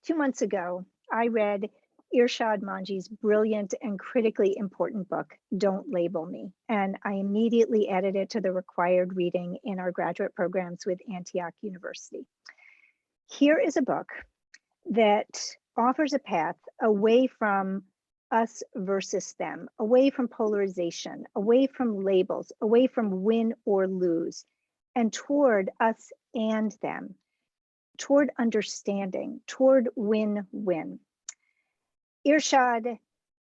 2 months ago, I read Irshad Manji's brilliant and critically important book, Don't Label Me, and I immediately added it to the required reading in our graduate programs with Antioch University. Here is a book that offers a path away from us versus them, away from polarization, away from labels, away from win or lose, and toward us and them, toward understanding, toward win-win. Irshad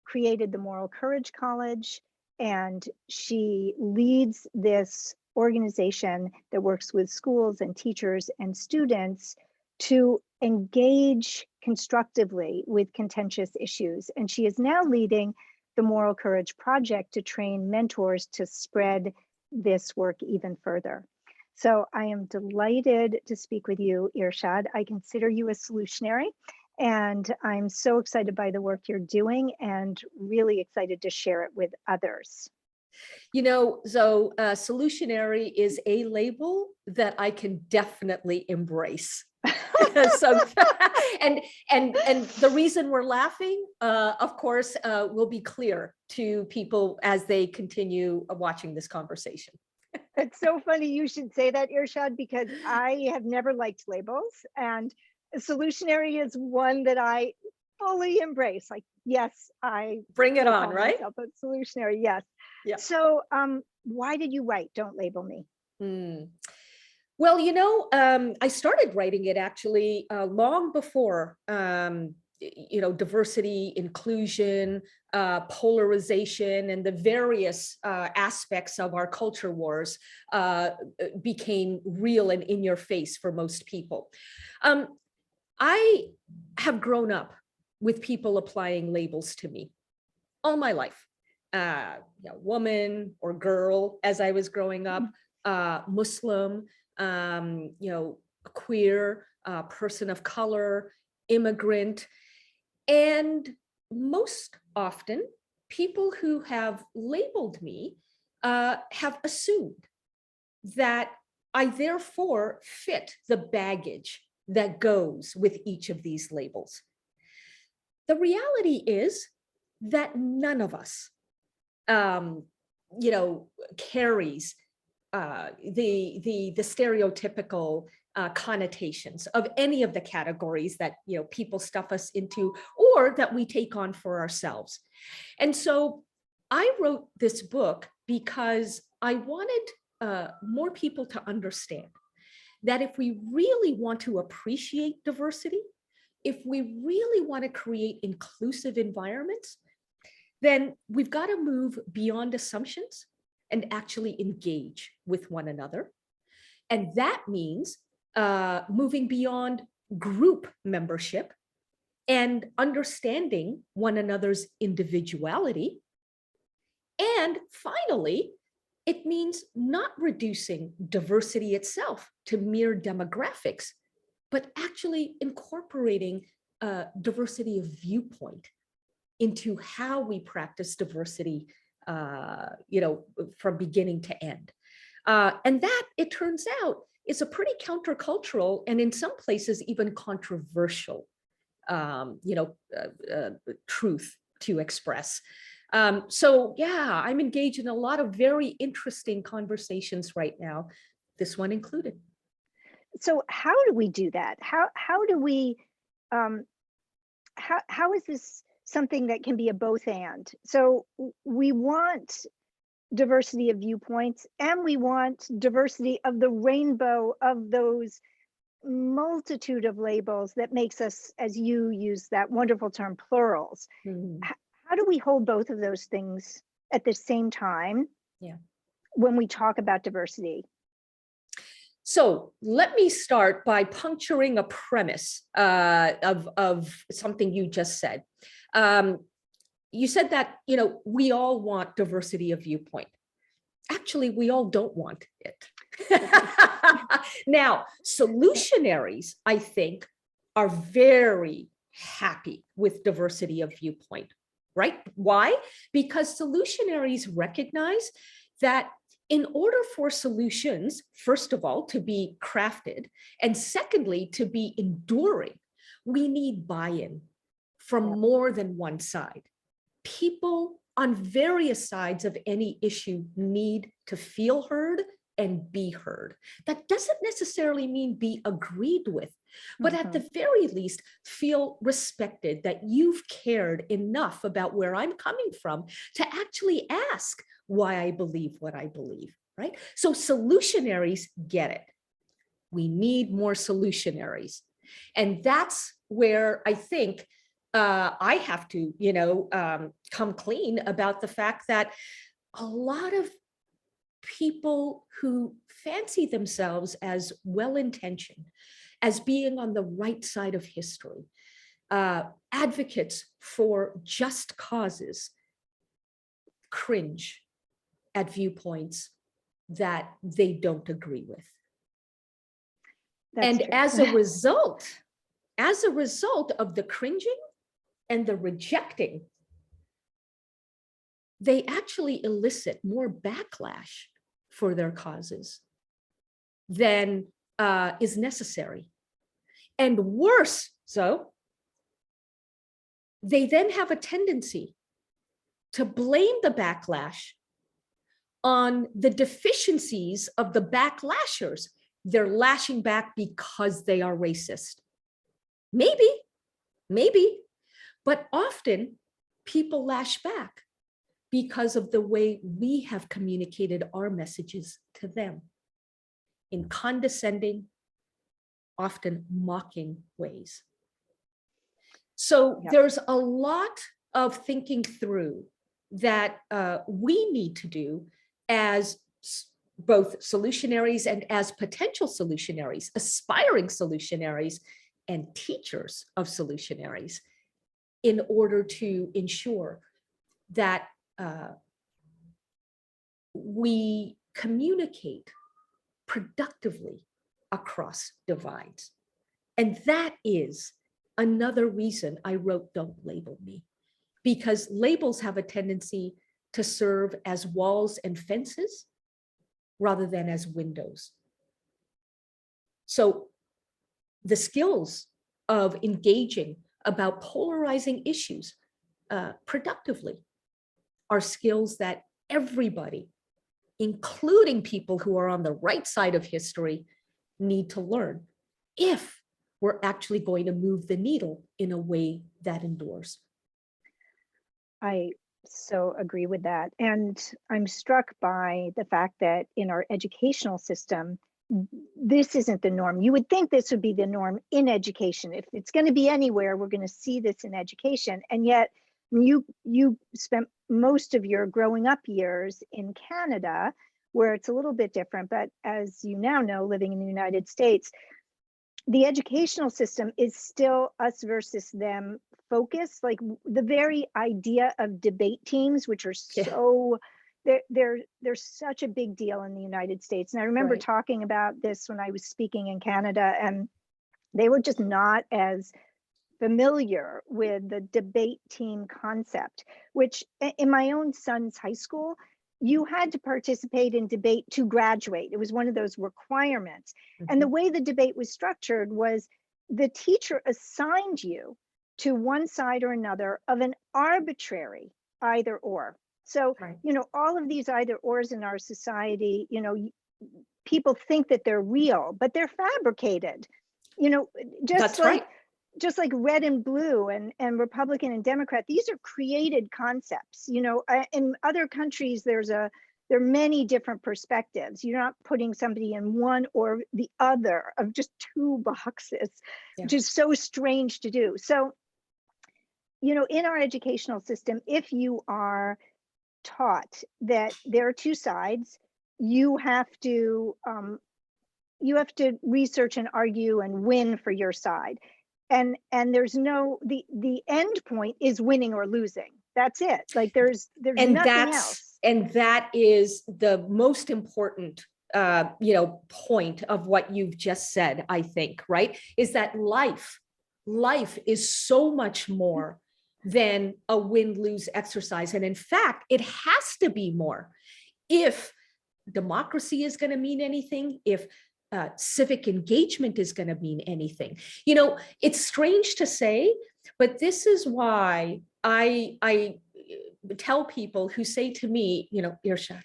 created the Moral Courage College, and she leads this organization that works with schools and teachers and students to engage constructively with contentious issues. And she is now leading the Moral Courage Project to train mentors to spread this work even further. So I am delighted to speak with you, Irshad. I consider you a solutionary, and I'm so excited by the work you're doing and really excited to share it with others. You know, Zoe, solutionary is a label that I can definitely embrace. So, and the reason we're laughing, of course, will be clear to people as they continue watching this conversation. It's so funny you should say that, Irshad, because I have never liked labels, and solutionary is one that I fully embrace. Like, yes, I bring it on, right? Myself a solutionary, yes. Yeah. So, why did you write Don't Label Me? Well, you know, I started writing it actually long before, you know, diversity, inclusion, polarization, and the various aspects of our culture wars became real and in your face for most people. I have grown up with people applying labels to me all my life. You know, woman or girl as I was growing up, Muslim, you know, queer, person of color, immigrant. And most often, people who have labeled me have assumed that I therefore fit the baggage that goes with each of these labels. The reality is that none of us, you know, carries the stereotypical connotations of any of the categories that, you know, people stuff us into or that we take on for ourselves. And so I wrote this book because I wanted more people to understand that if we really want to appreciate diversity, if we really want to create inclusive environments, then we've got to move beyond assumptions and actually engage with one another. And that means moving beyond group membership and understanding one another's individuality. And finally, it means not reducing diversity itself to mere demographics, but actually incorporating diversity of viewpoint into how we practice diversity, you know, from beginning to end. And that, it turns out, is a pretty countercultural and in some places even controversial, you know, truth to express. So yeah, I'm engaged in a lot of very interesting conversations right now, this one included. So how do we do that? How do we, how is this something that can be a both and? So we want diversity of viewpoints and we want diversity of the rainbow of those multitude of labels that makes us, as you use that wonderful term, plurals. How do we hold both of those things at the same time when we talk about diversity? So let me start by puncturing a premise of something you just said. You said that, you know, we all want diversity of viewpoint. Actually, we all don't want it. Now, solutionaries, I think, are very happy with diversity of viewpoint, right? Why? Because solutionaries recognize that in order for solutions, first of all, to be crafted, and secondly, to be enduring, We need buy-in from more than one side. People on various sides of any issue need to feel heard and be heard. That doesn't necessarily mean be agreed with, but at the very least, feel respected, that you've cared enough about where I'm coming from to actually ask why I believe what I believe, right? So solutionaries get it. We need more solutionaries. And that's where I think I have to, come clean about the fact that a lot of people who fancy themselves as well-intentioned, as being on the right side of history, advocates for just causes, cringe at viewpoints that they don't agree with. That's and true. as a result of the cringing and the rejecting, they actually elicit more backlash for their causes than is necessary. And worse, so they then have a tendency to blame the backlash on the deficiencies of the backlashers. They're lashing back because they are racist. Maybe, but often people lash back because of the way we have communicated our messages to them in condescending, often mocking ways. So there's a lot of thinking through that we need to do as both solutionaries and as potential solutionaries, aspiring solutionaries, and teachers of solutionaries, in order to ensure that we communicate productively across divides. And that is another reason I wrote Don't Label Me, because labels have a tendency to serve as walls and fences rather than as windows. So the skills of engaging about polarizing issues productively are skills that everybody, including people who are on the right side of history, need to learn if we're actually going to move the needle in a way that endures. I so agree with that. And I'm struck by the fact that in our educational system, this isn't the norm. You would think this would be the norm in education. If it's going to be anywhere, we're going to see this in education. And yet you spent most of your growing up years in Canada, where it's a little bit different. But as you now know, living in the United States, the educational system is still us versus them focused. Like the very idea of debate teams, which are so, they're such a big deal in the United States. And I remember talking about this when I was speaking in Canada, and they were just not as familiar with the debate team concept, which in my own son's high school, you had to participate in debate to graduate. It was one of those requirements. And the way the debate was structured was the teacher assigned you to one side or another of an arbitrary either or. So, all of these either ors in our society, people think that they're real, but they're fabricated, just like red and blue and Republican and Democrat. These are created concepts. In other countries, there are many different perspectives. You're not putting somebody in one or the other of just two boxes, which is so strange to do. So, in our educational system, if you are taught that there are two sides, you have to research and argue and win for your side. And there's no, the end point is winning or losing. That's it. Like there's nothing else. And that is the most important point of what you've just said, I think, right? Is that life is so much more than a win-lose exercise. And in fact, it has to be more. If democracy is going to mean anything, if civic engagement is going to mean anything. You know, it's strange to say, but this is why I tell people who say to me, you know, Irshad,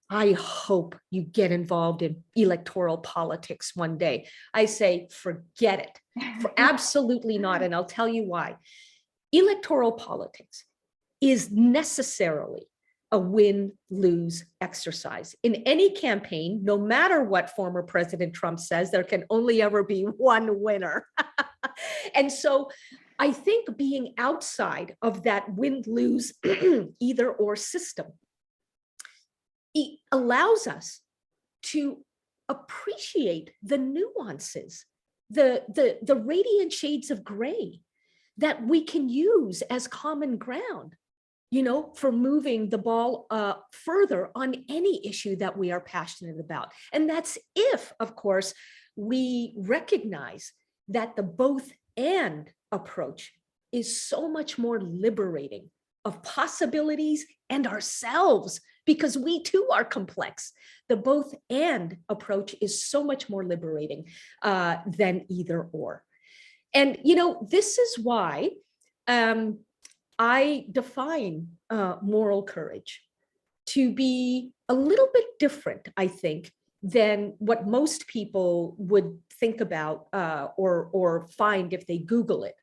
I hope you get involved in electoral politics one day. I say, forget it. For absolutely not. And I'll tell you why. Electoral politics is necessarily a win-lose exercise. In any campaign, no matter what former President Trump says, there can only ever be one winner. And so I think being outside of that win-lose either or system, it allows us to appreciate the nuances, the radiant shades of gray that we can use as common ground, you know, for moving the ball further on any issue that we are passionate about. And that's if, of course, we recognize that the both and approach is so much more liberating of possibilities and ourselves, because we too are complex. The both and approach is so much more liberating than either or. And, you know, this is why I define moral courage to be a little bit different, I think, than what most people would think about or find if they Google it.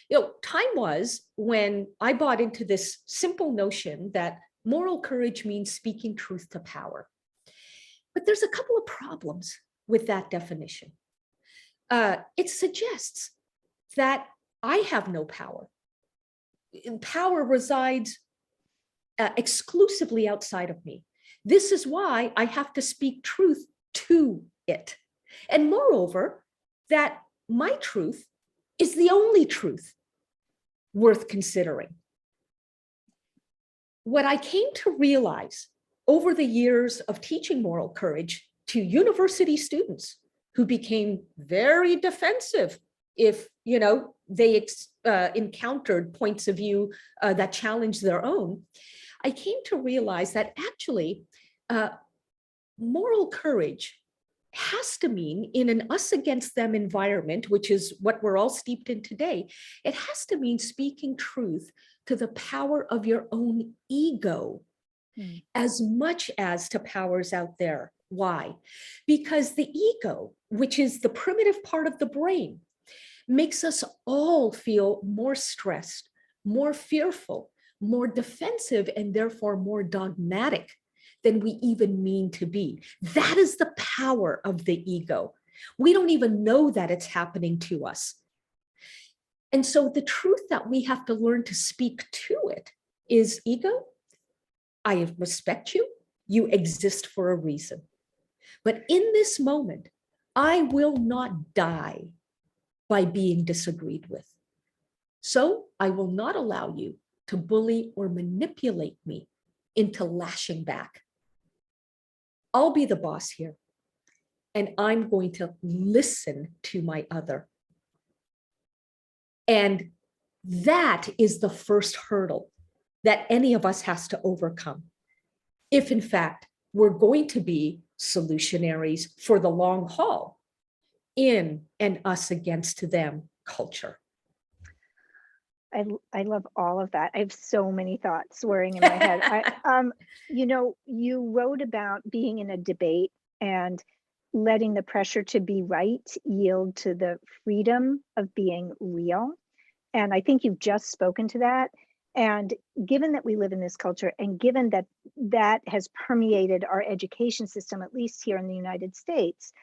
You know, time was when I bought into this simple notion that moral courage means speaking truth to power. But there's a couple of problems with that definition. It suggests that I have no power. Power resides exclusively outside of me. This is why I have to speak truth to it. And moreover, that my truth is the only truth worth considering. What I came to realize over the years of teaching moral courage to university students who became very defensive if, you know, they encountered points of view that challenged their own, I came to realize that actually moral courage has to mean, in an us against them environment, which is what we're all steeped in today, it has to mean speaking truth to the power of your own ego as much as to powers out there. Why? Because the ego, which is the primitive part of the brain, makes us all feel more stressed, more fearful, more defensive, and therefore more dogmatic than we even mean to be. That is the power of the ego. We don't even know that it's happening to us. And so the truth that we have to learn to speak to it is, ego, I respect you. You exist for a reason. But in this moment, I will not die by being disagreed with. So I will not allow you to bully or manipulate me into lashing back. I'll be the boss here, and I'm going to listen to my other. And that is the first hurdle that any of us has to overcome, if in fact we're going to be solutionaries for the long haul in an us against them culture. I love all of that. I have so many thoughts swirling in my head. You know, you wrote about being in a debate and letting the pressure to be right yield to the freedom of being real. And I think you've just spoken to that. And given that we live in this culture, and given that that has permeated our education system, at least here in the United States,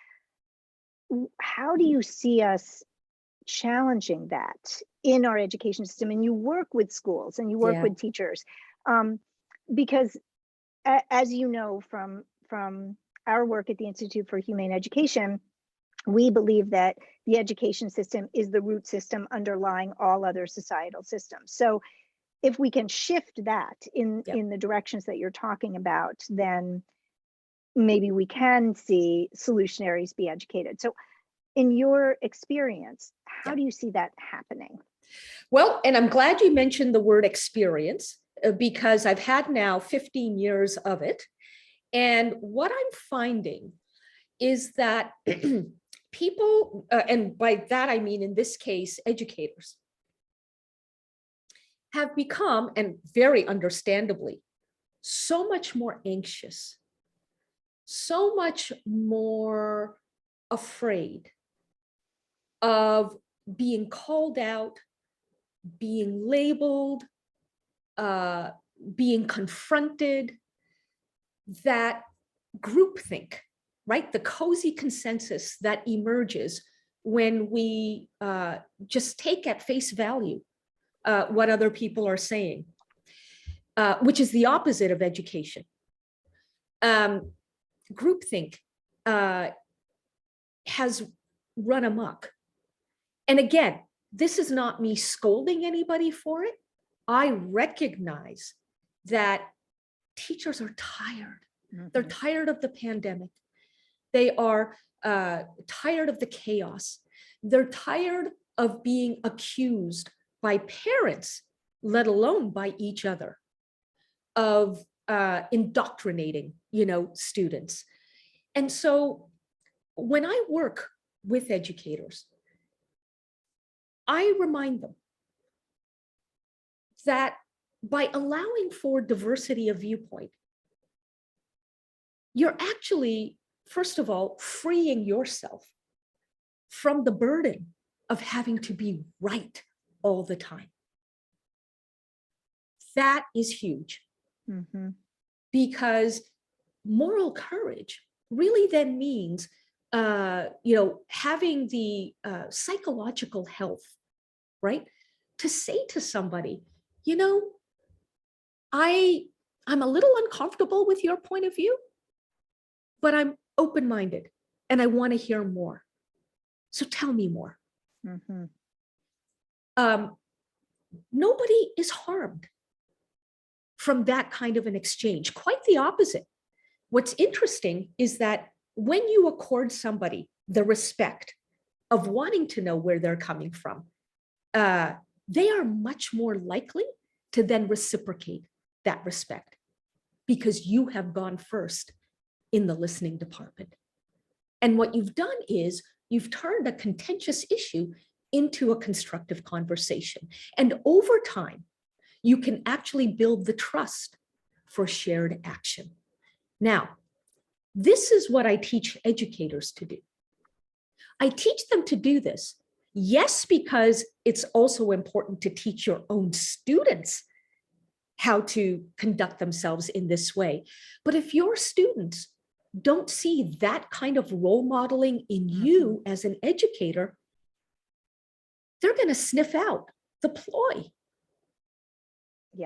how do you see us challenging that in our education system? And you work with schools and you work with teachers, because as you know from our work at the Institute for Humane Education, we believe that the education system is the root system underlying all other societal systems. So if we can shift that in the directions that you're talking about, then maybe we can see solutionaries be educated. So in your experience, how do you see that happening? Well, and I'm glad you mentioned the word experience, because I've had now 15 years of it. And what I'm finding is that people, and by that I mean in this case, educators, have become, and very understandably, so much more anxious, so much more afraid of being called out, being labeled, being confronted, that groupthink, right? The cozy consensus that emerges when we just take at face value what other people are saying, which is the opposite of education. Groupthink has run amok. And again, this is not me scolding anybody for it. I recognize that teachers are tired. They're tired of the pandemic. They are tired of the chaos. They're tired of being accused by parents, let alone by each other, of indoctrinating, students. And so when I work with educators, I remind them that by allowing for diversity of viewpoint, you're actually, first of all, freeing yourself from the burden of having to be right all the time. That is huge. Because moral courage really then means, having the psychological health, right? To say to somebody, I'm a little uncomfortable with your point of view, but I'm open-minded and I want to hear more. So tell me more. Nobody is harmed from that kind of an exchange. Quite the opposite. What's interesting is that when you accord somebody the respect of wanting to know where they're coming from, they are much more likely to then reciprocate that respect because you have gone first in the listening department. And what you've done is you've turned a contentious issue into a constructive conversation. And over time, you can actually build the trust for shared action. Now, this is what I teach educators to do. I teach them to do this, yes, because it's also important to teach your own students how to conduct themselves in this way. But if your students don't see that kind of role modeling in you as an educator, they're going to sniff out the ploy.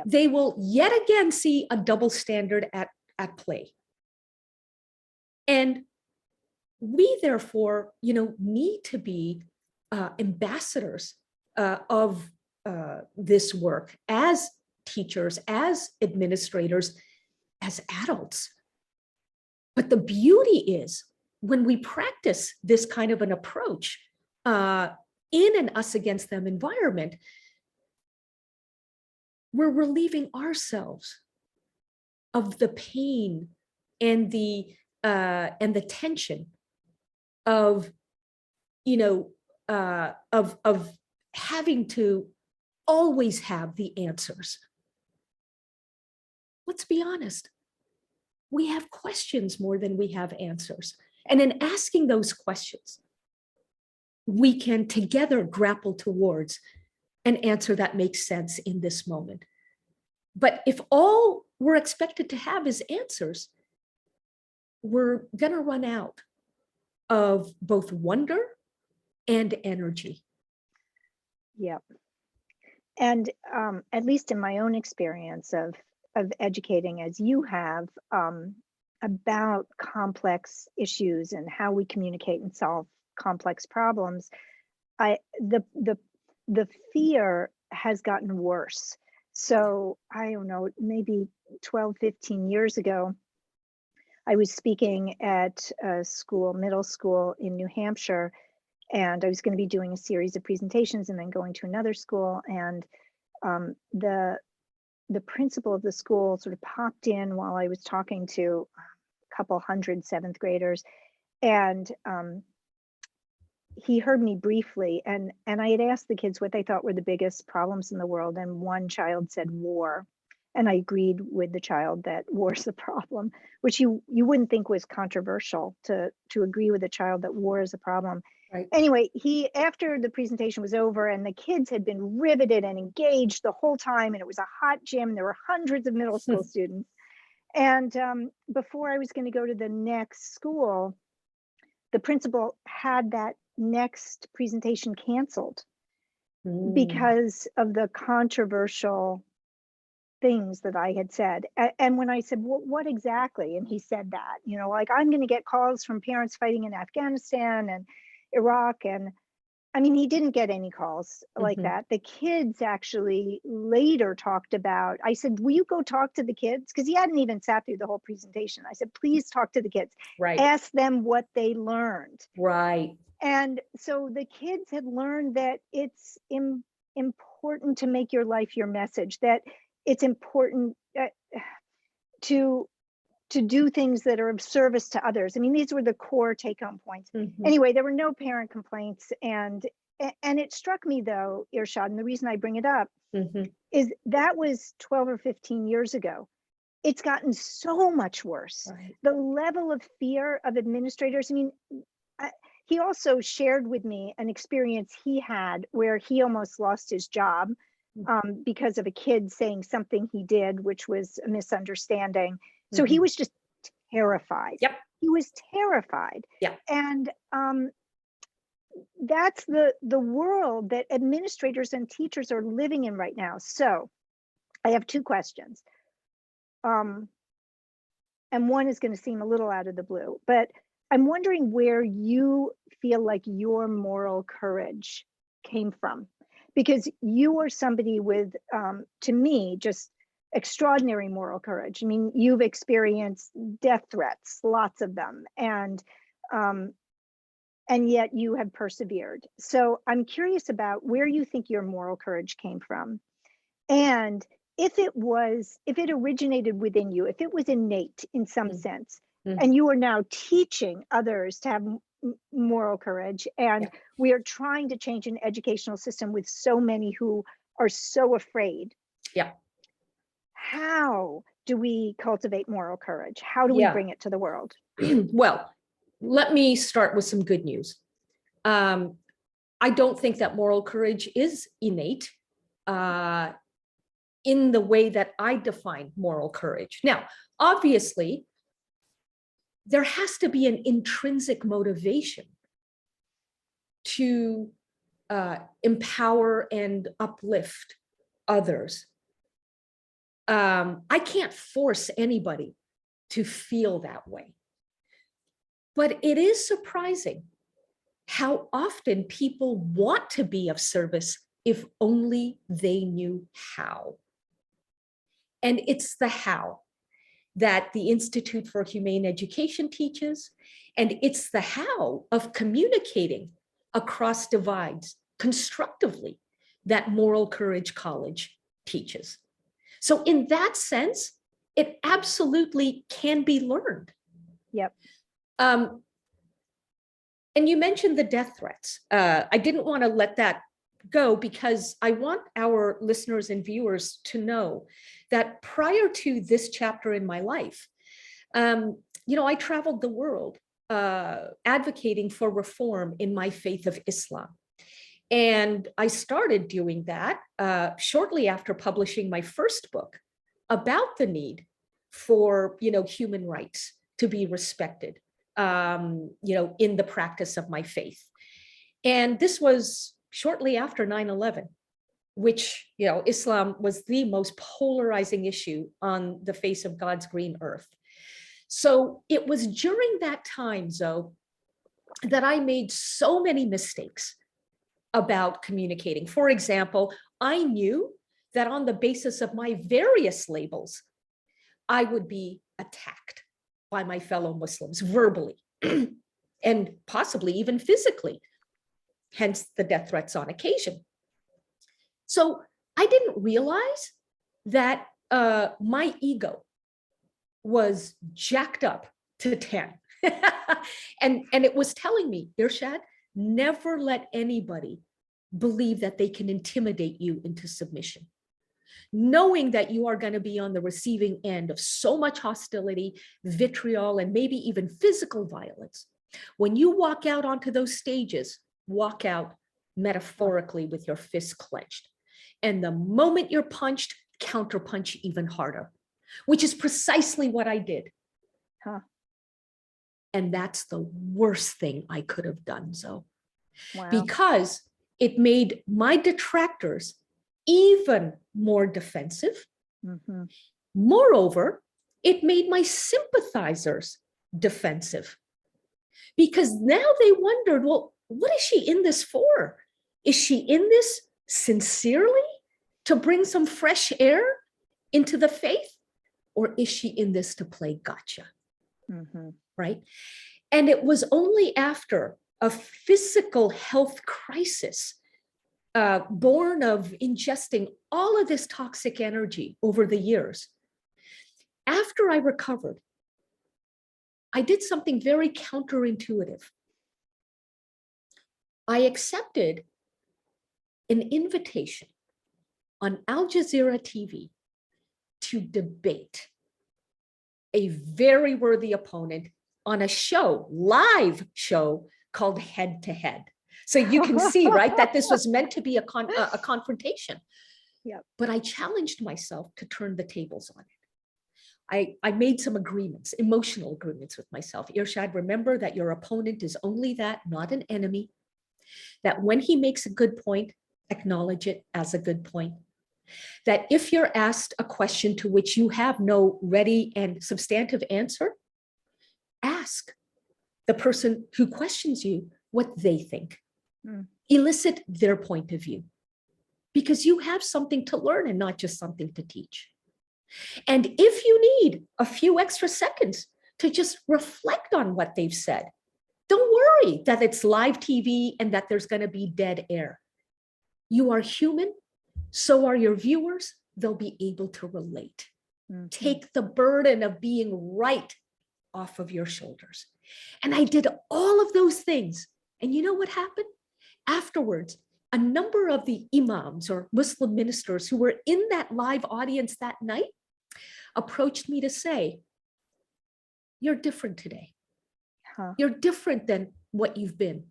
They will yet again see a double standard at play. And we therefore, need to be ambassadors of this work as teachers, as administrators, as adults. But the beauty is when we practice this kind of an approach in an us against them environment, we're relieving ourselves of the pain and the tension of, of having to always have the answers. Let's be honest. We have questions more than we have answers. And in asking those questions, we can together grapple towards an answer that makes sense in this moment. But if all we're expected to have is answers, we're going to run out of both wonder and energy. Yep. And at least in my own experience of educating as you have, about complex issues and how we communicate and solve complex problems, the fear has gotten worse. So I don't know, maybe 12, 15 years ago, I was speaking at a school, middle school in New Hampshire, and I was going to be doing a series of presentations and then going to another school. And the principal of the school sort of popped in while I was talking to a couple hundred seventh graders. And he heard me briefly, and I had asked the kids what they thought were the biggest problems in the world, and one child said war. And I agreed with the child that war's a problem, which you wouldn't think was controversial to agree with a child that war is a problem. Right. Anyway, after the presentation was over and the kids had been riveted and engaged the whole time, and it was a hot gym, and there were hundreds of middle school students. And before I was going to go to the next school, the principal had that next presentation canceled because of the controversial things that I had said. And when I said, well, what exactly? And he said that, like, I'm going to get calls from parents fighting in Afghanistan and Iraq. And I mean, he didn't get any calls like that. The kids actually later talked about, I said, will you go talk to the kids? Because he hadn't even sat through the whole presentation. I said, please talk to the kids. Right. Ask them what they learned. Right. And so the kids had learned that it's important to make your life your message, that it's important to do things that are of service to others. I mean, these were the core take-home points. Anyway, there were no parent complaints. And it struck me, though, Irshad, and the reason I bring it up is that was 12 or 15 years ago. It's gotten so much worse. Right. The level of fear of administrators. I mean, he also shared with me an experience he had where he almost lost his job because of a kid saying something he did, which was a misunderstanding. So he was just terrified. Yep. He was terrified. Yeah. And that's the world that administrators and teachers are living in right now. So I have two questions. And one is going to seem a little out of the blue, but I'm wondering where you feel like your moral courage came from, because you are somebody with, to me, just extraordinary moral courage. I mean, you've experienced death threats, lots of them, and yet you have persevered. So I'm curious about where you think your moral courage came from, and if it originated within you, if it was innate in some sense, and you are now teaching others to have moral courage, and we are trying to change an educational system with so many who are so afraid. Yeah. How do we cultivate moral courage? How do we bring it to the world? Well, let me start with some good news. I don't think that moral courage is innate in the way that I define moral courage. Now, obviously, there has to be an intrinsic motivation to empower and uplift others. I can't force anybody to feel that way. But it is surprising how often people want to be of service if only they knew how. And it's the how that the Institute for Humane Education teaches, and it's the how of communicating across divides constructively that Moral Courage College teaches. So in that sense, it absolutely can be learned. Yep. And you mentioned the death threats. I didn't want to let that go because I want our listeners and viewers to know that prior to this chapter in my life, I traveled the world advocating for reform in my faith of Islam. And I started doing that shortly after publishing my first book about the need for, human rights to be respected, in the practice of my faith. And this was shortly after 9/11, which, Islam was the most polarizing issue on the face of God's green earth. So it was during that time, Zoe, that I made so many mistakes about communicating. For example, I knew that on the basis of my various labels, I would be attacked by my fellow Muslims verbally and possibly even physically, hence the death threats on occasion. So I didn't realize that my ego was jacked up to 10. And it was telling me, Irshad, never let anybody believe that they can intimidate you into submission, knowing that you are going to be on the receiving end of so much hostility, vitriol, and maybe even physical violence. When you walk out onto those stages, walk out metaphorically with your fist clenched. And the moment you're punched, counterpunch even harder, which is precisely what I did. Huh. And that's the worst thing I could have done, Zoe, Wow. because it made my detractors even more defensive. Mm-hmm. Moreover, it made my sympathizers defensive, because now they wondered, well, what is she in this for? Is she in this sincerely to bring some fresh air into the faith? Or is she in this to play gotcha? Mm-hmm. Right? And it was only after a physical health crisis born of ingesting all of this toxic energy over the years, after I recovered, I did something very counterintuitive. I accepted an invitation on Al Jazeera TV to debate a very worthy opponent on a show, live show called Head to Head. So you can see, right, that this was meant to be a confrontation. Yep. But I challenged myself to turn the tables on it. I made some agreements, emotional agreements with myself. Irshad, remember that your opponent is only that, not an enemy. That when he makes a good point, acknowledge it as a good point. That if you're asked a question to which you have no ready and substantive answer, ask the person who questions you what they think. Elicit their point of view, because you have something to learn and not just something to teach. And if you need a few extra seconds to just reflect on what they've said, don't worry that it's live TV and that there's going to be dead air. You are human, so are your viewers. They'll be able to relate. Mm-hmm. Take the burden of being right off of your shoulders. And I did all of those things. And you know what happened? Afterwards, a number of the imams or Muslim ministers who were in that live audience that night approached me to say, you're different today. Huh. You're different than what you've been.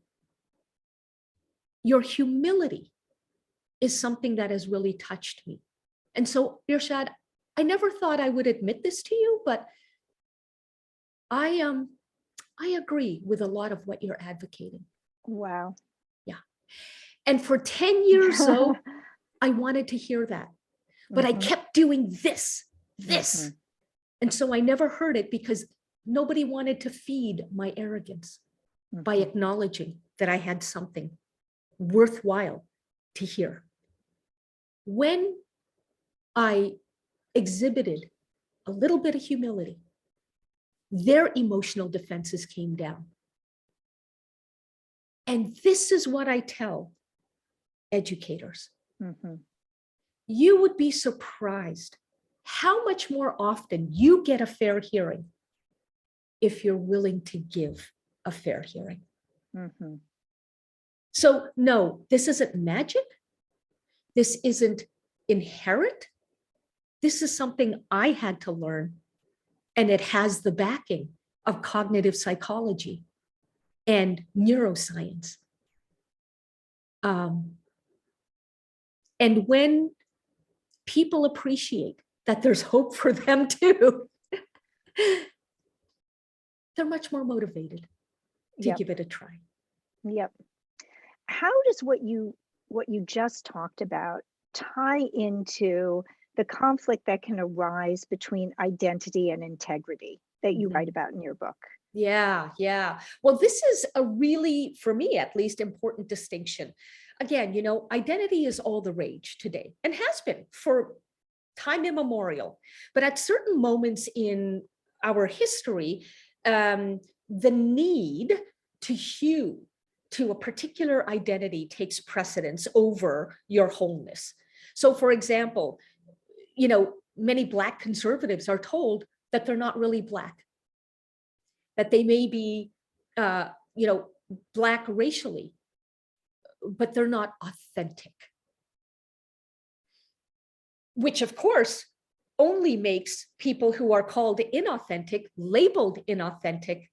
Your humility is something that has really touched me. And so, Irshad, I never thought I would admit this to you, but I agree with a lot of what you're advocating. Wow. Yeah. And for 10 years, so I wanted to hear that, but I kept doing this. And so I never heard it because nobody wanted to feed my arrogance by acknowledging that I had something worthwhile to hear. When I exhibited a little bit of humility, their emotional defenses came down. And this is what I tell educators. You would be surprised how much more often you get a fair hearing if you're willing to give a fair hearing. So no, this isn't magic. This isn't inherent. This is something I had to learn, and it has the backing of cognitive psychology and neuroscience. And when people appreciate that there's hope for them too, they're much more motivated to give it a try. Yep. How does what you just talked about tie into the conflict that can arise between identity and integrity that you write about in your book? Yeah. Well, this is a really, for me at least, important distinction. Again, you know, identity is all the rage today and has been for time immemorial. But at certain moments in our history, the need to hew to a particular identity takes precedence over your wholeness. So, for example, you know, many Black conservatives are told that they're not really Black. that they may be, Black racially, but they're not authentic. Which, of course, only makes people who are called inauthentic, labeled inauthentic,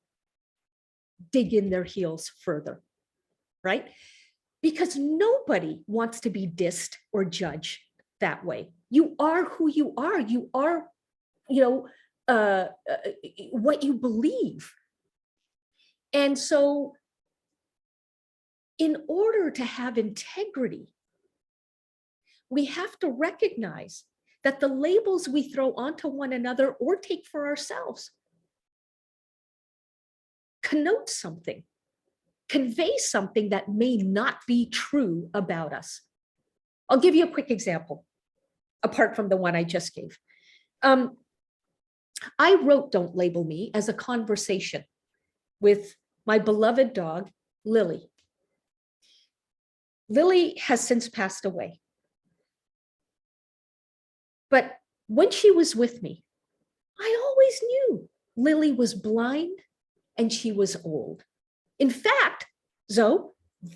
dig in their heels further, right? Because nobody wants to be dissed or judged that way. You are who you are. You are, what you believe. And so in order to have integrity, we have to recognize that the labels we throw onto one another or take for ourselves connote something, convey something that may not be true about us. I'll give you a quick example, apart from the one I just gave. I wrote Don't Label Me as a conversation with my beloved dog, Lily. Lily has since passed away. But when she was with me, I always knew Lily was blind and she was old. In fact, Zoe,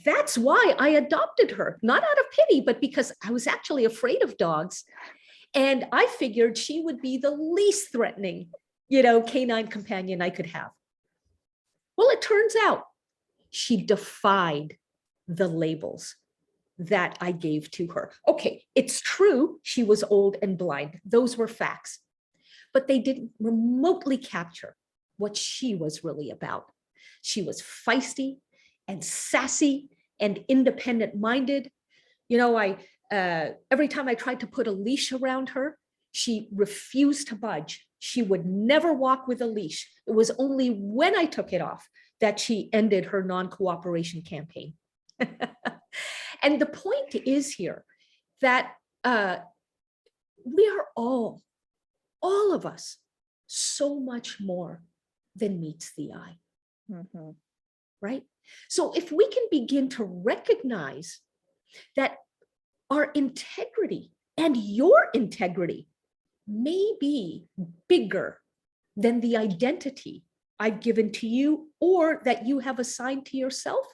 that's why I adopted her, not out of pity, but because I was actually afraid of dogs. And I figured she would be the least threatening, canine companion I could have. Well, it turns out she defied the labels that I gave to her. Okay, it's true she was old and blind. Those were facts. But they didn't remotely capture what she was really about. She was feisty and sassy and independent-minded. Every time I tried to put a leash around her, she refused to budge. She would never walk with a leash. It was only when I took it off that she ended her non-cooperation campaign. And the point is here that we are all of us, so much more than meets the eye. Mm-hmm. Right? So if we can begin to recognize that our integrity and your integrity may be bigger than the identity I've given to you or that you have assigned to yourself,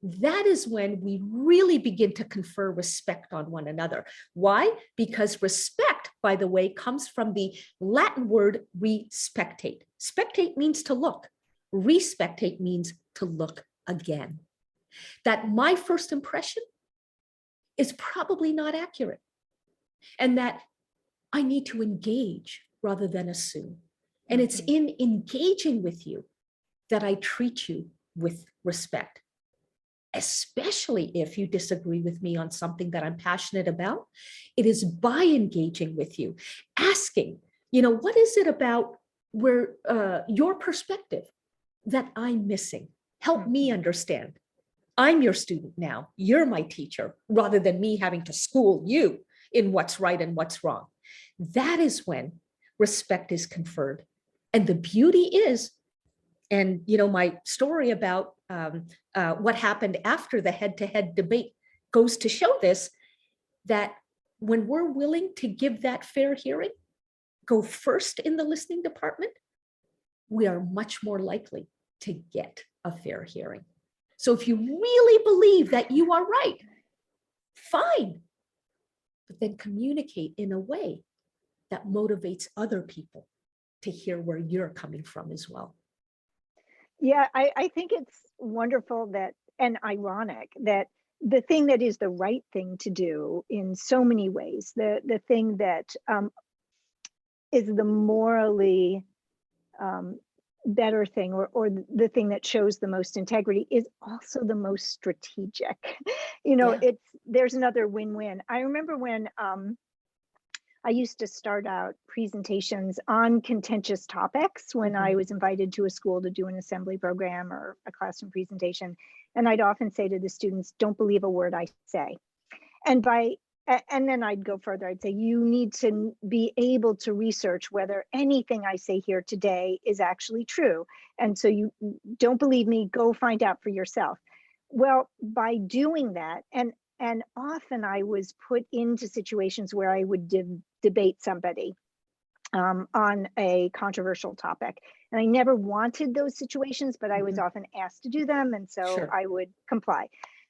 that is when we really begin to confer respect on one another. Why? Because respect, by the way, comes from the Latin word respectate. Spectate means to look. Respectate means to look again. That my first impression is probably not accurate, and that I need to engage rather than assume. And it's in engaging with you that I treat you with respect, especially if you disagree with me on something that I'm passionate about. It is by engaging with you, asking, what is it about where your perspective that I'm missing? Help me understand. I'm your student now. You're my teacher, rather than me having to school you in what's right and what's wrong. That is when respect is conferred. And the beauty is, and my story about what happened after the head-to-head debate goes to show this, that when we're willing to give that fair hearing, go first in the listening department, we are much more likely to get a fair hearing. So if you really believe that you are right, fine, but then communicate in a way that motivates other people to hear where you're coming from as well. Yeah, I think it's wonderful that, and ironic, that the thing that is the right thing to do in so many ways, the thing that is the morally better thing, or the thing that shows the most integrity, is also the most strategic. There's another win-win. I remember when I used to start out presentations on contentious topics when I was invited to a school to do an assembly program or a classroom presentation. And I'd often say to the students, don't believe a word I say. And then I'd go further. I'd say, you need to be able to research whether anything I say here today is actually true. And so you don't believe me, go find out for yourself. Well, by doing that, and often I was put into situations where I would debate somebody. on a controversial topic. And I never wanted those situations, but I was Mhm. often asked to do them. And so Sure. I would comply.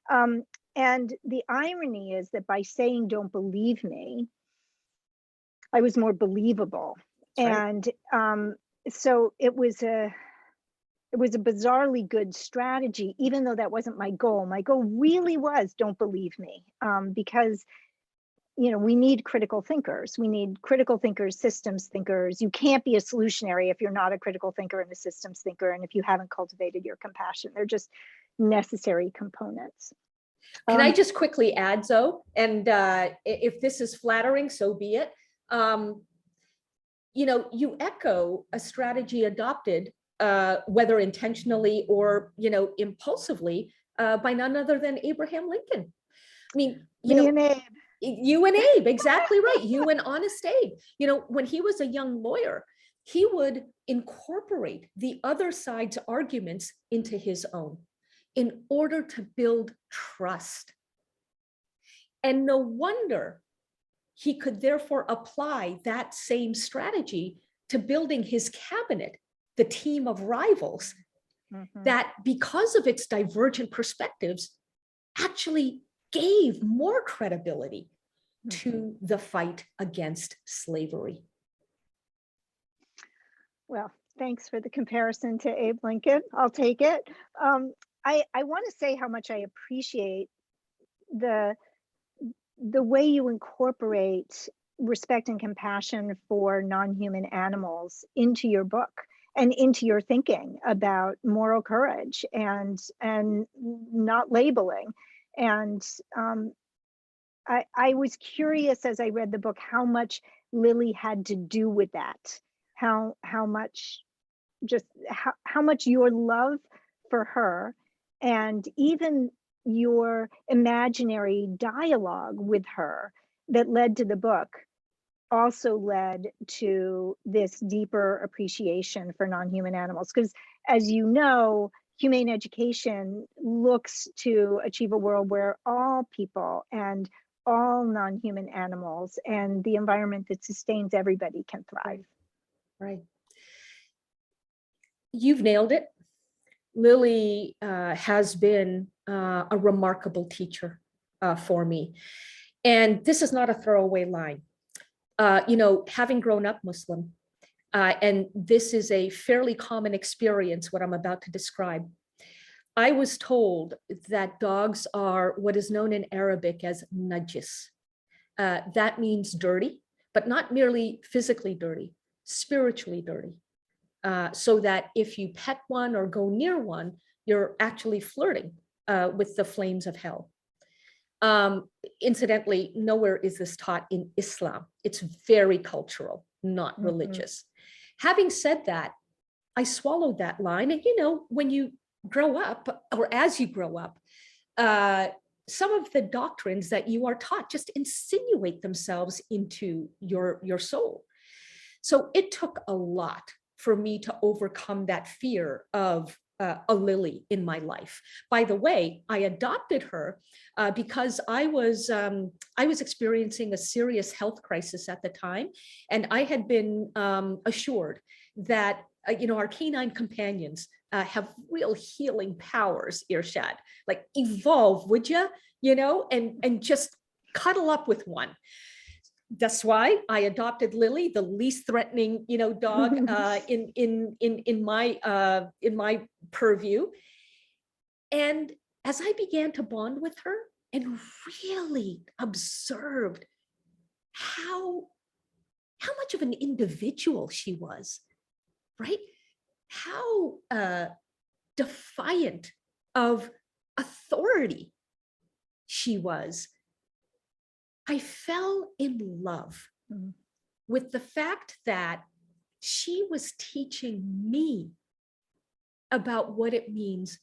Um, and the irony is that by saying, don't believe me, I was more believable. That's right. And so it was a bizarrely good strategy, even though that wasn't my goal. My goal really was don't believe me, because we need critical thinkers. We need critical thinkers, systems thinkers. You can't be a solutionary if you're not a critical thinker and a systems thinker, and if you haven't cultivated your compassion. They're just necessary components. Can I Um, just quickly add, Zoe? And if this is flattering, so be it. Um, you echo a strategy adopted, whether intentionally or, impulsively, by none other than Abraham Lincoln. I mean, Me and Abe. you and Abe, exactly right. You and Honest Abe. When he was a young lawyer, he would incorporate the other side's arguments into his own in order to build trust. And no wonder he could therefore apply that same strategy to building his cabinet, the team of rivals, Mhm. that because of its divergent perspectives, actually gave more credibility Mhm. to the fight against slavery. Well, thanks for the comparison to Abe Lincoln. I'll take it. I want to say how much I appreciate the the way you incorporate respect and compassion for non-human animals into your book and into your thinking about moral courage and not labeling. And I was curious as I read the book how much Lily had to do with that, how much just how much your love for her and even your imaginary dialogue with her that led to the book also led to this deeper appreciation for non-human animals. Because as you know, humane education looks to achieve a world where all people and all non-human animals and the environment that sustains everybody can thrive. Right, right. You've nailed it. Lily has been a remarkable teacher for me. And this is not a throwaway line. Having grown up Muslim, and this is a fairly common experience, what I'm about to describe. I was told that dogs are what is known in Arabic as najis. That means dirty, but not merely physically dirty, spiritually dirty. So that if you pet one or go near one, you're actually flirting with the flames of hell. Um, Incidentally, nowhere is this taught in Islam. It's very cultural, not Mhm. religious. Having said that, I swallowed that line. And when you grow up, or as you grow up, uh, some of the doctrines that you are taught just insinuate themselves into your soul. So it took a lot for me to overcome that fear of a Lily in my life. By the way, I adopted her because I was experiencing a serious health crisis at the time, and I had been assured that our canine companions have real healing powers. Irshad, like evolve, would you? And just cuddle up with one. That's why I adopted Lily, the least threatening, dog in my purview. And as I began to bond with her and really observed how how much of an individual she was, right? How defiant of authority she was, I fell in love Mhm. with the fact that she was teaching me about what it means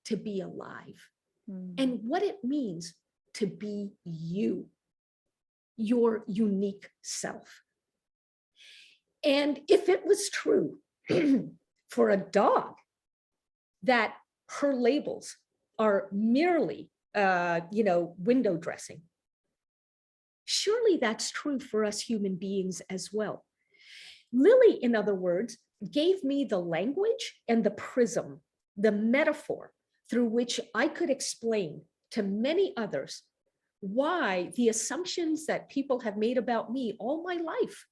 to be alive Mhm. and what it means to be you, your unique self. And if it was true for a dog that her labels are merely, window dressing, surely that's true for us human beings as well. Lily, in other words, gave me the language and the prism, the metaphor through which I could explain to many others why the assumptions that people have made about me all my life.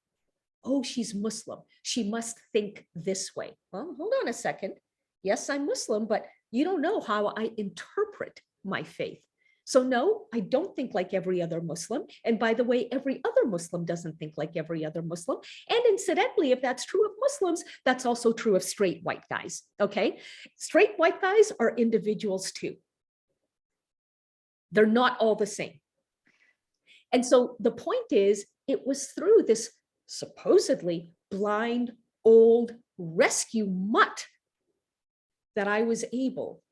Oh, she's Muslim, she must think this way. Well, hold on a second. Yes, I'm Muslim, but you don't know how I interpret my faith. So no, I don't think like every other Muslim. And by the way, every other Muslim doesn't think like every other Muslim. And incidentally, if that's true of Muslims, that's also true of straight white guys, okay? Straight white guys are individuals too. They're not all the same. And so the point is, it was through this supposedly blind, old rescue mutt that I was able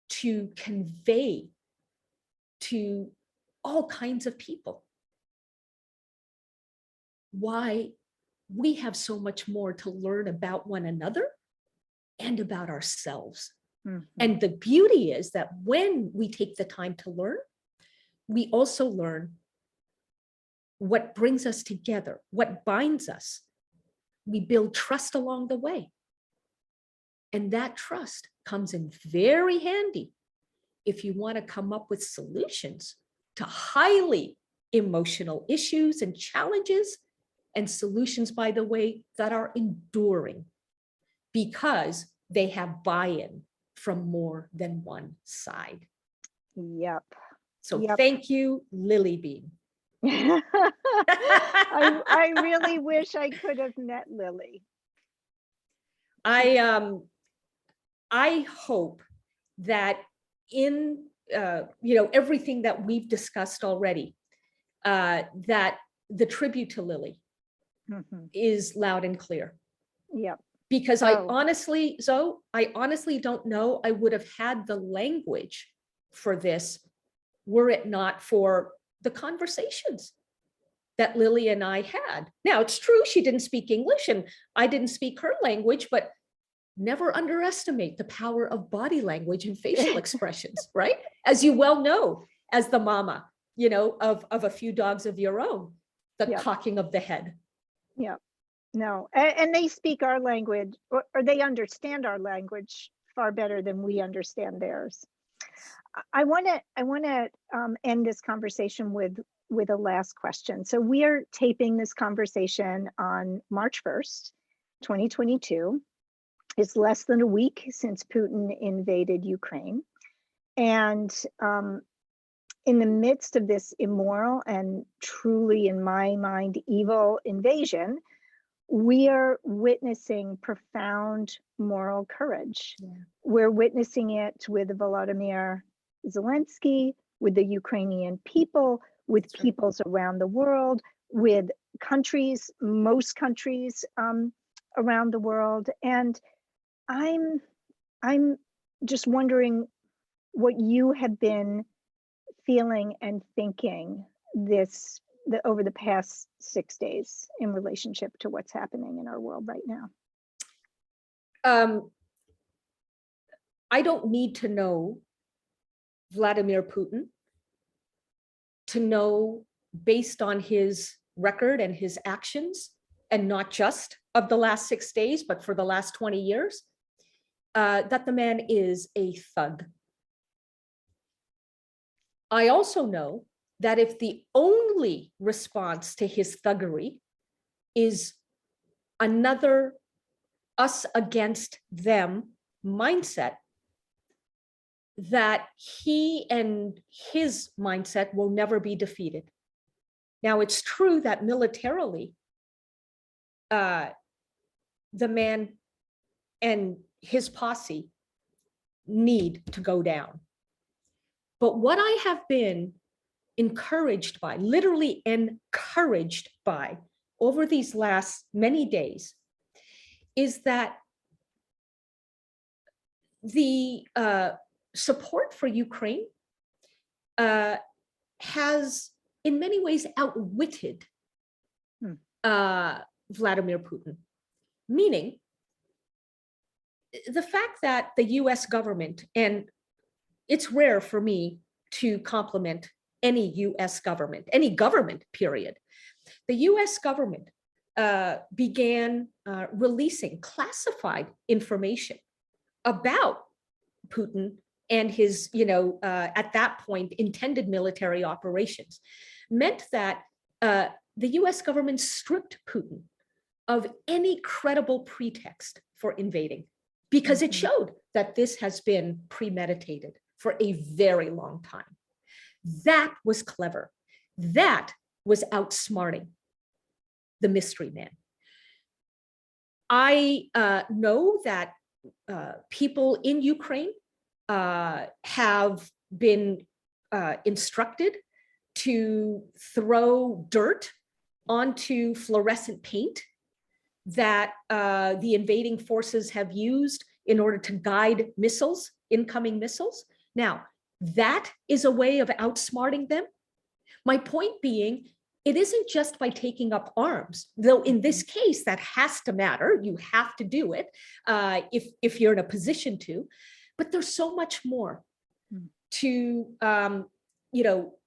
to convey to all kinds of people why we have so much more to learn about one another and about ourselves. Mm-hmm. And the beauty is that when we take the time to learn, we also learn what brings us together, what binds us. We build trust along the way. And that trust comes in very handy if you want to come up with solutions to highly emotional issues and challenges, and solutions, by the way, that are enduring because they have buy-in from more than one side. Yep. So thank you, Lily Bean. I really wish I could have met Lily. I hope that in everything that we've discussed already, that the tribute to Lily is loud and clear. Yep. Because I honestly don't know I would have had the language for this were it not for the conversations that Lily and I had. Now, it's true she didn't speak English and I didn't speak her language, but never underestimate the power of body language and facial expressions, right? As you well know, as the mama, of a few dogs of your own, the cocking of the head. Yeah, no, and they speak our language, or they understand our language far better than we understand theirs. I want to end this conversation with a last question. So we are taping this conversation on March 1st, 2022. It's less than a week since Putin invaded Ukraine. And in the midst of this immoral and truly, in my mind, evil invasion, we are witnessing profound moral courage. Yeah. We're witnessing it with Volodymyr Zelensky, with the Ukrainian people, with peoples around the world, with countries, most countries around the world. And I'm just wondering what you have been feeling and thinking over the past 6 days in relationship to what's happening in our world right now. I don't need to know Vladimir Putin to know, based on his record and his actions, and not just of the last 6 days, but for the last 20 years, that the man is a thug. I also know that if the only response to his thuggery is another us against them mindset, that he and his mindset will never be defeated. Now, it's true that militarily, the man and his posse need to go down. But what I have been encouraged by, literally encouraged by, over these last many days, is that the support for Ukraine has in many ways outwitted Vladimir Putin. Meaning, the fact that the US government, and it's rare for me to compliment any US government, any government, period. The US government began releasing classified information about Putin and his, at that point, intended military operations, meant that the US government stripped Putin of any credible pretext for invading, because it showed that this has been premeditated for a very long time. That was clever. That was outsmarting the mystery man. I know that people in Ukraine have been instructed to throw dirt onto fluorescent paint that the invading forces have used in order to guide missiles, incoming missiles. Now, that is a way of outsmarting them. My point being, it isn't just by taking up arms, though in this case, that has to matter. You have to do it if you're in a position to, but there's so much more to,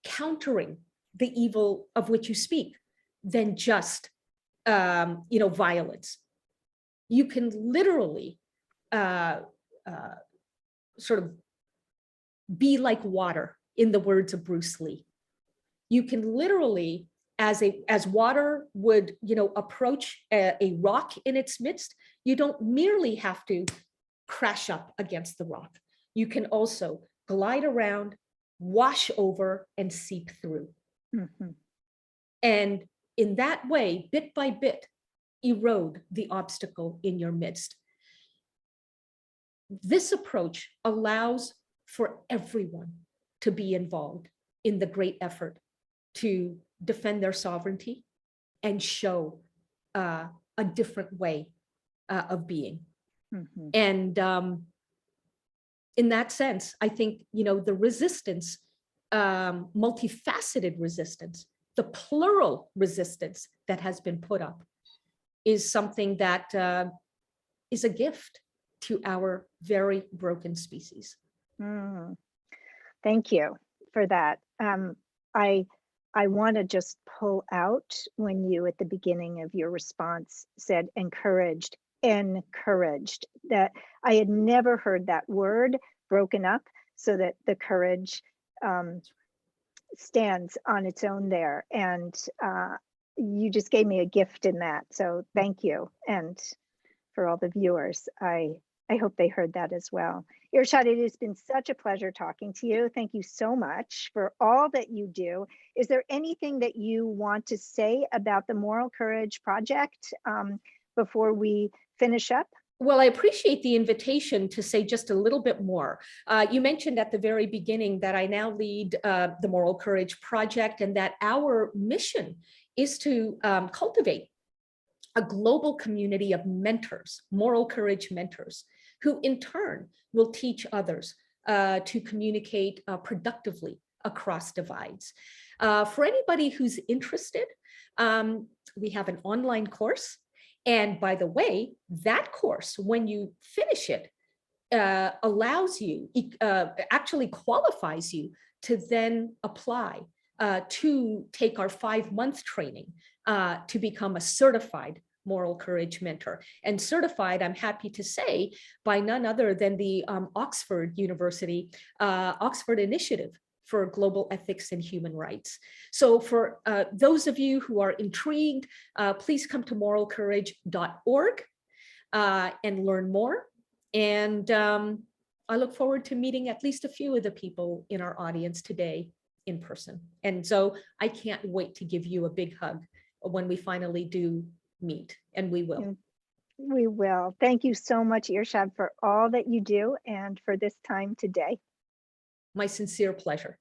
countering the evil of which you speak than just, violence. You can literally sort of be like water, in the words of Bruce Lee. You can literally, as water would, approach a rock in its midst, you don't merely have to crash up against the rock. You can also glide around, wash over, and seep through. And in that way, bit by bit, erode the obstacle in your midst. This approach allows for everyone to be involved in the great effort to defend their sovereignty and show a different way of being. And in that sense, I think, the resistance, multifaceted resistance, the plural resistance that has been put up is something that is a gift to our very broken species. Thank you for that. I want to just pull out when you, at the beginning of your response, said encouraged, that I had never heard that word broken up so that the courage stands on its own there. And you just gave me a gift in that. So thank you. And for all the viewers, I hope they heard that as well. Irshad, it has been such a pleasure talking to you. Thank you so much for all that you do. Is there anything that you want to say about the Moral Courage Project before we finish up? Well, I appreciate the invitation to say just a little bit more. You mentioned at the very beginning that I now lead the Moral Courage Project, and that our mission is to cultivate a global community of mentors, moral courage mentors, who in turn will teach others to communicate productively across divides. For anybody who's interested, we have an online course. And by the way, that course, when you finish it, allows you, actually qualifies you to then apply to take our 5-month training to become a certified moral courage mentor. And certified, I'm happy to say, by none other than the Oxford University, Oxford Initiative for Global Ethics and Human Rights. So for those of you who are intrigued, please come to moralcourage.org and learn more. And I look forward to meeting at least a few of the people in our audience today in person. And so I can't wait to give you a big hug when we finally do meet, and we will. We will. Thank you so much, Irshad, for all that you do and for this time today. My sincere pleasure.